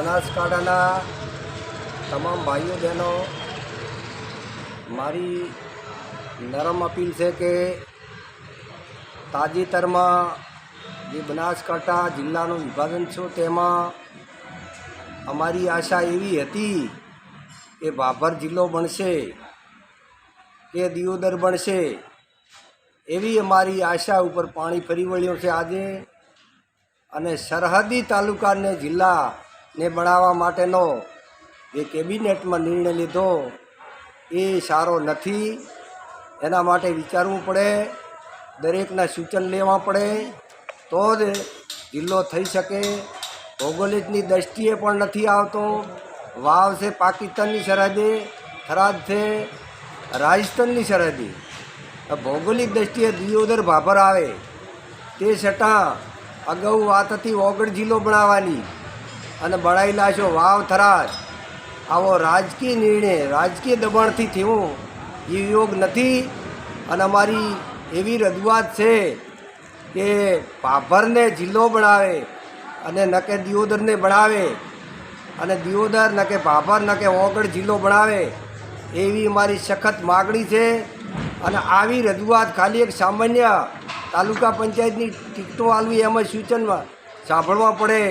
બનાસકાંઠાના તમામ ભાઈઓ બહેનો મારી નરમ અપીલ છે કે તાજેતરમાં જે બનાસકાંઠા જિલ્લાનું વિભાજન છે તેમાં અમારી આશા એવી હતી કે ભાભર જિલ્લો બનશે કે દિયોદર બનશે, એવી અમારી આશા ઉપર પાણી ફરી વળ્યું છે આજે. અને સરહદી તાલુકાને જિલ્લાને બનાવવા માટેનો જે કેબિનેટમાં નિર્ણય લીધો એ સારો નથી. એના માટે વિચારવું પડે, દરેકના સૂચન લેવા પડે તો જ જિલ્લો થઈ શકે. ભૌગોલિકની દૃષ્ટિએ પણ નથી આવતો. વાવ છે પાકિસ્તાનની સરહદે, થરાદ છે રાજસ્થાનની સરહદે. ભૌગોલિક દૃષ્ટિએ દિયોદર ભાભર આવે તે છતાં અગાઉ વાત હતી ઓગળ જિલ્લો બનાવવાની અને બનાવી લાશો વાવ થરાદ. આવો રાજકીય નિર્ણય રાજકીય દબાણથી થયો એ યોગ નથી. અને અમારી એવી રજૂઆત છે કે ભાભરને જિલ્લો બનાવે અને ન કે દિયોદરને બનાવે, અને દિયોદર ન કે ભાભર ન કે ઓગળ જિલ્લો બનાવે એવી અમારી સખત માગણી છે. અને આવી રજૂઆત ખાલી એક સામાન્ય તાલુકા પંચાયતની ટિકટો આલવી એમાં સૂચનમાં સાંભળવા પડે.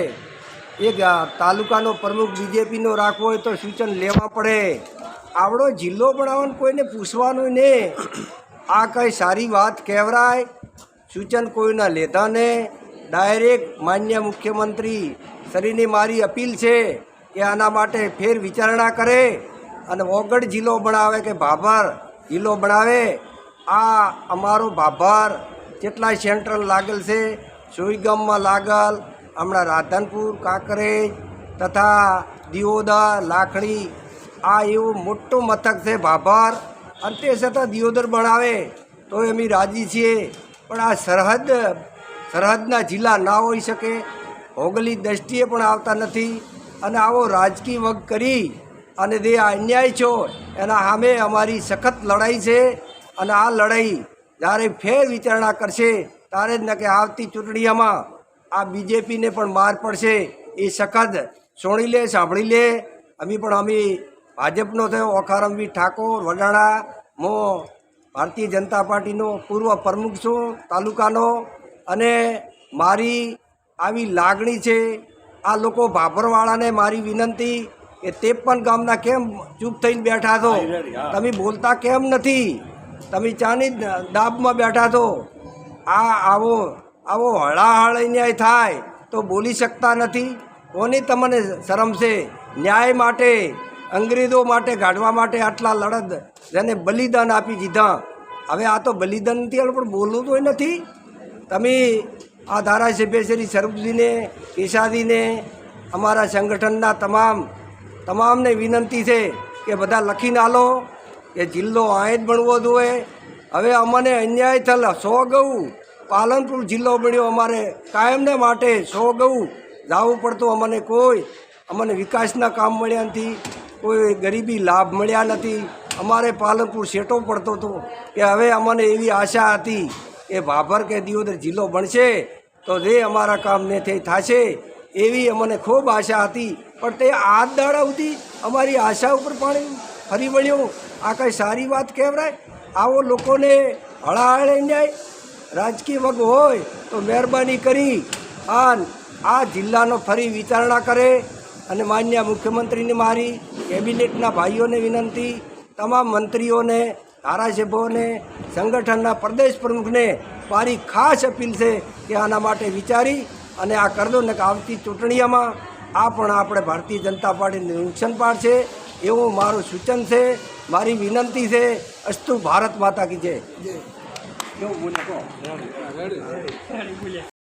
એક તાલુકાનો પ્રમુખ બીજેપીનો રાખવો હોય તો સૂચન લેવા પડે. આવડો જિલ્લો બનાવવાનું કોઈને પૂછવાનું નહીં. આ કંઈ સારી વાત કહેવરાય? સૂચન કોઈના લેતા ને ડાયરેક્ટ માન્ય મુખ્યમંત્રી શ્રીની મારી અપીલ છે કે આના માટે ફેર વિચારણા કરે અને ઓગળ જિલ્લો બનાવે કે ભાભર જિલ્લો બનાવે. આ અમારો ભાભર કેટલાય સેન્ટ્રલ લાગેલ છે, સોઈગામમાં લાગલ, હમણાં રાધનપુર, કાંકરેજ તથા દિયોદર, લાખણી, આ એવું મોટું મથક છે ભાભર. અને તે છતાં દિયોદર બનાવે તો અમે રાજી છીએ. પણ આ સરહદના જિલ્લા ના હોઈ શકે, ભૌગોલિક દૃષ્ટિએ પણ આવતા નથી. અને આવો રાજકીય વગ કરી અને જે અન્યાય છો એના સામે અમારી સખત લડાઈ છે. અને આ લડાઈ જ્યારે ફેર વિચારણા કરશે ત્યારે જ ન કે આવતી ચૂંટણીઓમાં આ બીજેપીને પણ માર પડશે એ સખત સોણી લે, સાંભળી લે. અમે ભાજપનો થયો ઓખારમવી ઠાકોર વડાણા, હું ભારતીય જનતા પાર્ટીનો પૂર્વ પ્રમુખ છું તાલુકાનો. અને મારી આવી લાગણી છે. આ લોકો ભાભરવાળાને મારી વિનંતી કે 53 ગામના કેમ ચૂપ થઈને બેઠા છો? તમે બોલતા કેમ નથી? તમે ચાની દાબમાં બેઠા છો? આવો હળાહળ ન્યાય થાય તો બોલી શકતા નથી. કોની તમને શરમ છે? ન્યાય માટે, અંગ્રેજો માટે કાઢવા માટે આટલા લડત જેને બલિદાન આપી દીધા. હવે આ તો બલિદાન નથી, પણ બોલવું તો નથી. તમે આ ધારાસભ્ય શ્રી સ્વરૂપજીને, કેશાદીને, અમારા સંગઠનના તમામને વિનંતી છે કે બધા લખીને આલો કે જિલ્લો અહીં જ બનવો જોઈએ. હવે અમને અન્યાય થયેલ 100 ગૌ પાલનપુર જિલ્લો બન્યો, અમારે કાયમને માટે 100 ગૌ જવું પડતું. અમને વિકાસના કામ મળ્યા નથી, કોઈ ગરીબી લાભ મળ્યા નથી. અમારે પાલનપુર શેટો પડતો હતો કે હવે અમને એવી આશા હતી કે ભાભર કે દિયોદર જિલ્લો બનશે તો જે અમારા કામને તે થશે એવી અમને ખૂબ આશા હતી. પણ તે આજ દાડા સુધી અમારી આશા ઉપર પાણી ફરી વળ્યું. આ કંઈ સારી વાત કહેવાય? આવો લોકોને હળાહળ ન્યાય રાજકીય વગ હોય તો મહેરબાની કરી આ જિલ્લાનો ફરી વિચારણા કરે. અને માન્ય મુખ્યમંત્રીને મારી કેબિનેટના ભાઈઓને વિનંતી, તમામ મંત્રીઓને, ધારાસભ્યોને, સંગઠનના પ્રદેશ પ્રમુખને મારી ખાસ અપીલ છે કે આના માટે વિચારી અને આ કરી દો. ને કે આવતી ચૂંટણીઓમાં આ પણ આપણે ભારતીય જનતા પાર્ટીને નુકસાન પાડશે એવું મારું સૂચન છે, મારી વિનંતી છે. અસ્તુ ભારત માતા કી જય.